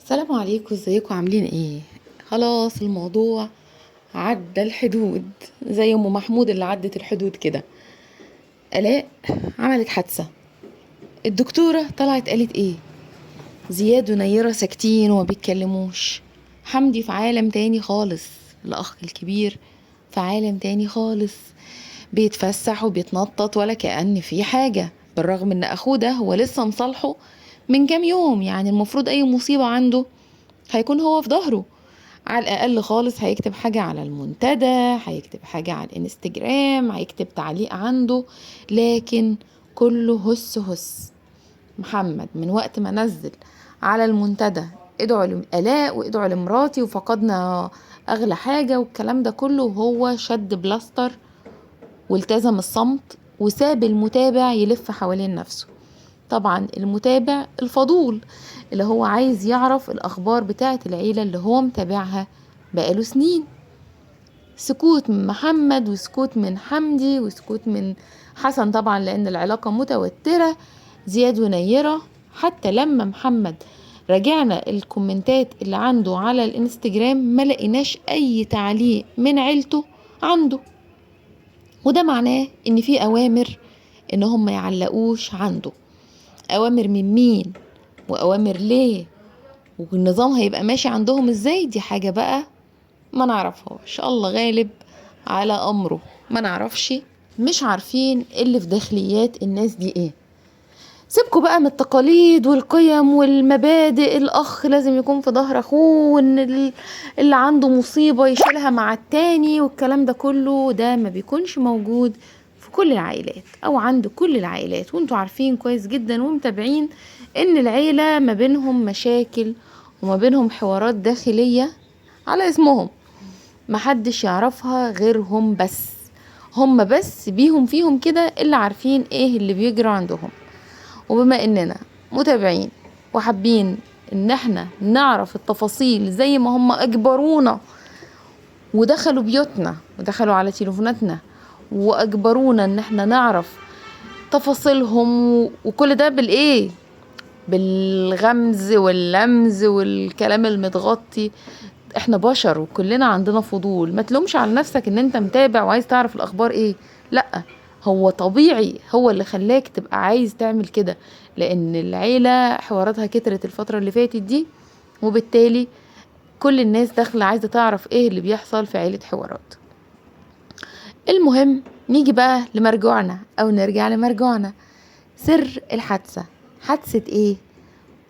السلام عليكم، ازيكم عاملين ايه؟ خلاص الموضوع عدى الحدود، زي ام محمود اللي عدت الحدود كده. الاء عملت حادثة. الدكتورة طلعت قالت ايه؟ زياد ونيرة ساكتين وما بيتكلموش. حمدي في عالم تاني خالص. الاخ الكبير في عالم تاني خالص، بيتفسح وبيتنطط ولا كأن في حاجة، بالرغم ان اخوه ده هو لسه مصالحه من كام يوم. يعني المفروض اي مصيبة عنده هيكون هو في ظهره. على الأقل خالص هيكتب حاجة على المنتدى، هيكتب حاجة على الانستجرام، هيكتب تعليق عنده. لكن كله هس هس. محمد من وقت ما نزل على المنتدى ادعوا لآلاء وادعوا لمراتي وفقدنا أغلى حاجة والكلام ده كله، وهو شد بلاستر والتزم الصمت وساب المتابع يلف حوالين نفسه. طبعا المتابع الفضول اللي هو عايز يعرف الأخبار بتاعة العيلة اللي هو متابعها بقاله سنين. سكوت من محمد وسكوت من حمدي وسكوت من حسن طبعا لأن العلاقة متوترة. زياد ونيرة حتى لما محمد راجعنا الكومنتات اللي عنده على الانستجرام ما لقيناش أي تعليق من عيلته عنده، وده معناه ان في أوامر ان هم ما يعلقوش عنده. أوامر من مين وأوامر ليه والنظام هيبقى ماشي عندهم ازاي؟ دي حاجة بقى ما نعرفهاش، الله غالب على أمره. ما نعرفش، مش عارفين اللي في داخليات الناس دي ايه. سيبكوا بقى من التقاليد والقيم والمبادئ، الأخ لازم يكون في ظهر أخوه، وإن اللي عنده مصيبة يشيلها مع التاني، والكلام ده كله ده ما بيكونش موجود في كل العائلات أو عند كل العائلات. وانتوا عارفين كويس جدا ومتابعين إن العيلة ما بينهم مشاكل وما بينهم حوارات داخلية على اسمهم، محدش يعرفها غيرهم بس. هم بس بيهم فيهم كده اللي عارفين ايه اللي بيجرى عندهم. وبما اننا متابعين وحابين ان احنا نعرف التفاصيل زي ما هم اجبرونا ودخلوا بيوتنا ودخلوا على تليفوناتنا واجبرونا ان احنا نعرف تفاصيلهم، وكل ده بالايه؟ بالغمز واللمز والكلام المتغطي. احنا بشر وكلنا عندنا فضول، ما تلومش على نفسك ان انت متابع وعايز تعرف الاخبار ايه. لا، هو طبيعي، هو اللي خلاك تبقى عايز تعمل كده، لان العيلة حواراتها كترت الفترة اللي فاتت دي، وبالتالي كل الناس داخلة عايزة تعرف ايه اللي بيحصل في عيلة حوارات. المهم نيجي بقى لمرجوعنا او نرجع لمرجوعنا. سر الحادثة، حادثة ايه؟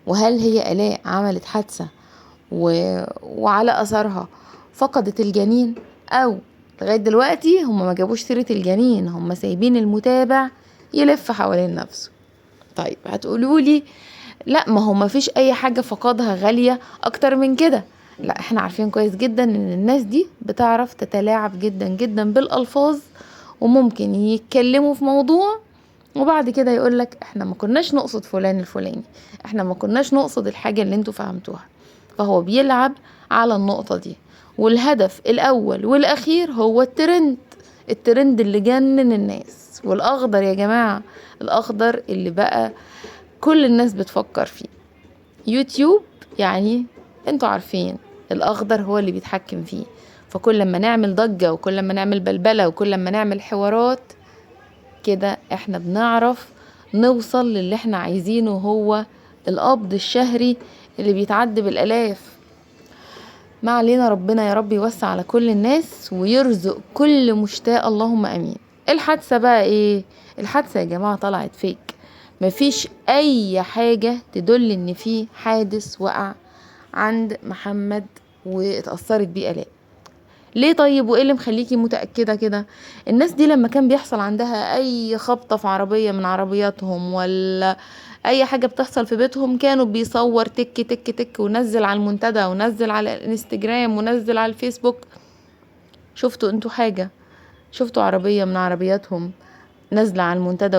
وهل هي آلاء عملت حادثة وعلى أثرها فقدت الجنين، أو لغاية دلوقتي هم ما جابوش سيرة الجنين، هم سايبين المتابع يلف حوالين نفسه؟ طيب هتقولولي لا، ما هو ما فيش أي حاجة فقدها غالية أكتر من كده. لا، احنا عارفين كويس جدا ان الناس دي بتعرف تتلاعب جدا جدا بالألفاظ، وممكن يتكلموا في موضوع وبعد كده يقولك احنا ما كناش نقصد فلان الفلاني، احنا ما كناش نقصد الحاجة اللي انتوا فهمتوها. فهو بيلعب على النقطة دي، والهدف الأول والأخير هو الترند. الترند اللي جنن الناس، والأخضر يا جماعة، الأخضر اللي بقى كل الناس بتفكر فيه. يوتيوب يعني انتوا عارفين الأخضر هو اللي بيتحكم فيه. فكل ما نعمل ضجة وكل ما نعمل بلبلة وكل ما نعمل حوارات كده احنا بنعرف نوصل للي احنا عايزينه، هو القبض الشهري اللي بيتعد بالآلاف. ما علينا، ربنا يا رب يوسع على كل الناس ويرزق كل مشتاق، اللهم امين. الحادثة بقى ايه؟ الحادثة يا جماعة طلعت فيك، مفيش اي حاجة تدل ان في حادث وقع عند محمد واتأثرت بيه آلاء. ليه طيب؟ وايه اللي مخليكي متأكدة كده؟ الناس دي لما كان بيحصل عندها اي خبطة في عربية من عربياتهم ولا اي حاجة بتحصل في بيتهم كانوا بيصور تك تك تك ونزل على المنتدى ونزل على الانستجرام ونزل على الفيسبوك. شفتوا انتوا حاجة؟ شفتوا عربية من عربياتهم نازلة على المنتدى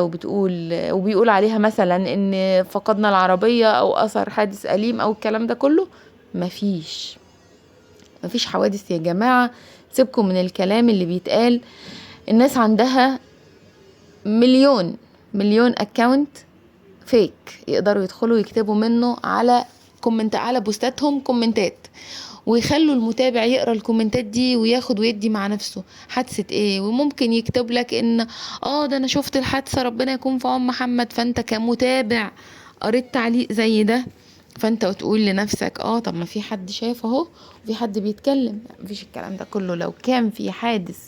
وبيقول عليها مثلا ان فقدنا العربية او اثر حادث أليم او الكلام ده كله؟ مفيش حوادث يا جماعة. سيبكم من الكلام اللي بيتقال. الناس عندها مليون اكاونت فيك يقدروا يدخلوا يكتبوا منه على كومنت على بوستاتهم كومنتات، ويخلوا المتابع يقرا الكومنتات دي وياخد ويدي مع نفسه حادثة ايه. وممكن يكتب لك ان ده انا شفت الحادثة ربنا يكون في عون محمد، فانت كمتابع قريت تعليق زي ده، فانت وتقول لنفسك طب ما في حد شايف اهو وفي حد بيتكلم. مفيش الكلام ده كله. لو كان في حادث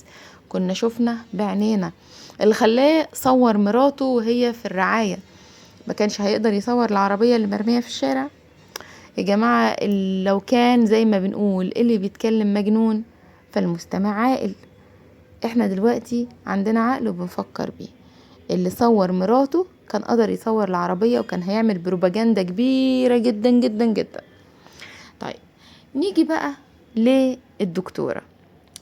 كنا شفنا بعينينا. اللي خلاه صور مراته وهي في الرعاية، ما كانش هيقدر يصور العربية اللي مرمية في الشارع؟ يا جماعة لو كان زي ما بنقول اللي بيتكلم مجنون فالمستمع عاقل. احنا دلوقتي عندنا عقل وبنفكر بيه. اللي صور مراته كان قدر يصور العربية وكان هيعمل بروباجندا كبيرة جدا جدا جدا. طيب نيجي بقى للدكتورة.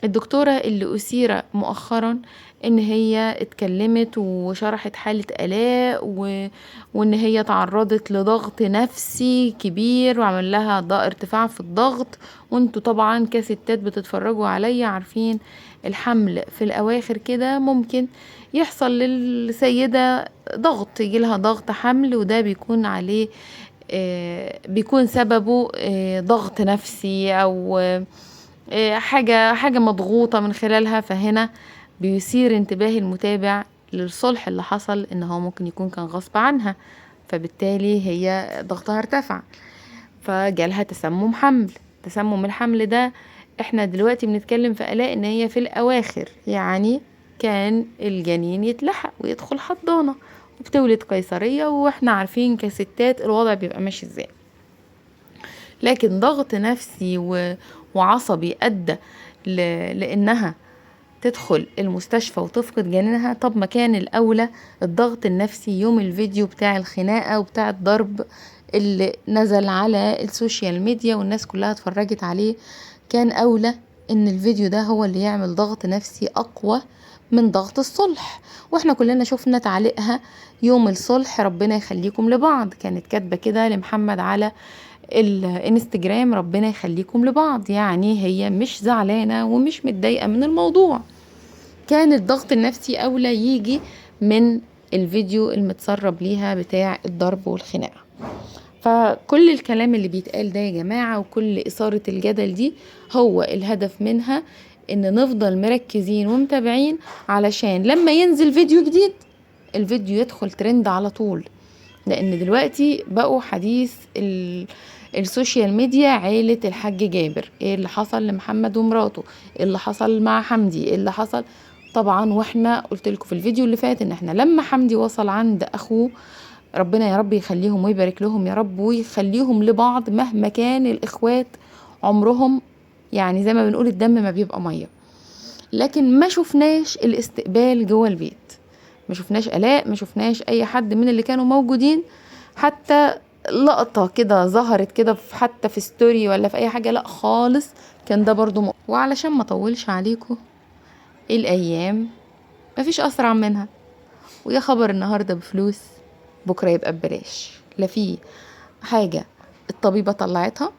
الدكتورة اللي أثير مؤخرا ان هي اتكلمت وشرحت حالة آلاء وان هي تعرضت لضغط نفسي كبير وعمل لها ارتفاع في الضغط. وانتوا طبعا كستات بتتفرجوا عليا عارفين الحمل في الاواخر كده ممكن يحصل للسيدة ضغط، يجيلها ضغط حمل، وده بيكون عليه بيكون سببه ضغط نفسي او حاجة مضغوطة من خلالها. فهنا بيثير انتباه المتابع للصلح اللي حصل ان هو ممكن يكون كان غصب عنها، فبالتالي هي ضغطها ارتفع فجالها تسمم حمل. تسمم الحمل ده احنا دلوقتي بنتكلم في آلاء ان هي في الاواخر، يعني كان الجنين يتلحق ويدخل حضانة وبتولد قيصرية، واحنا عارفين كستات الوضع بيبقى ماشي ازاي. لكن ضغط نفسي وعصبي أدى لأنها تدخل المستشفى وتفقد جنينها. طب ما كان الأولى الضغط النفسي يوم الفيديو بتاع الخناقة وبتاع الضرب اللي نزل على السوشيال ميديا والناس كلها اتفرجت عليه، كان أولى ان الفيديو ده هو اللي يعمل ضغط نفسي أقوى من ضغط الصلح. واحنا كلنا شفنا تعليقها يوم الصلح ربنا يخليكم لبعض، كانت كاتبة كده لمحمد على الانستجرام ربنا يخليكم لبعض، يعني هي مش زعلانة ومش متضايقة من الموضوع. كان الضغط النفسي أولى يجي من الفيديو المتسرب ليها بتاع الضرب والخناقة. فكل الكلام اللي بيتقال ده يا جماعة وكل إثارة الجدل دي هو الهدف منها إن نفضل مركزين ومتابعين علشان لما ينزل فيديو جديد الفيديو يدخل ترند على طول. لأن دلوقتي بقوا حديث السوشيال ميديا عيلة الحاج جابر، ايه اللي حصل لمحمد ومراته، ايه اللي حصل مع حمدي، ايه اللي حصل. طبعا واحنا قلت لكم في الفيديو اللي فات ان احنا لما حمدي وصل عند اخوه ربنا يا رب يخليهم ويبارك لهم يا رب ويخليهم لبعض مهما كان الاخوات عمرهم، يعني زي ما بنقول الدم ما بيبقى ميه. لكن ما شفناش الاستقبال جوه البيت، ما شفناش آلاء، ما شفناش اي حد من اللي كانوا موجودين، حتى لقطة كده ظهرت كده حتى في ستوري ولا في اي حاجة، لا خالص. كان ده برضو وعلشان ما طولش عليكم الايام مفيش اسرع منها، ويا خبر النهاردة بفلوس بكرة يبقى ببلاش. لا في حاجة الطبيبة طلعتها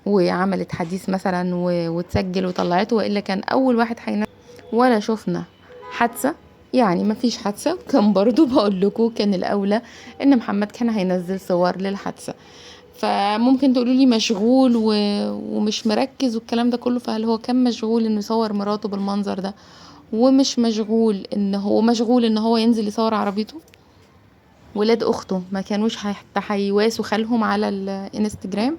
وعملت حديث مثلا وتسجل وطلعته، وإلا كان أول واحد ولا شفنا حادثة. يعني ما فيش حادثة، كان برضو بقول لكم كان الأولى إن محمد كان هينزل صور للحادثة. فممكن تقولوا لي مشغول ومش مركز والكلام ده كله، فهل هو كان مشغول إنه يصور مراته بالمنظر ده ومش مشغول إن هو ينزل يصور عربيته؟ ولاد أخته ما كانوش حتى هيواسوا خالهم على الانستجرام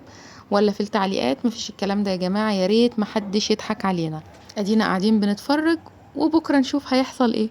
ولا في التعليقات؟ مفيش الكلام ده يا جماعة، يا ريت محدش يضحك علينا. ادينا قاعدين بنتفرج وبكرة نشوف هيحصل ايه.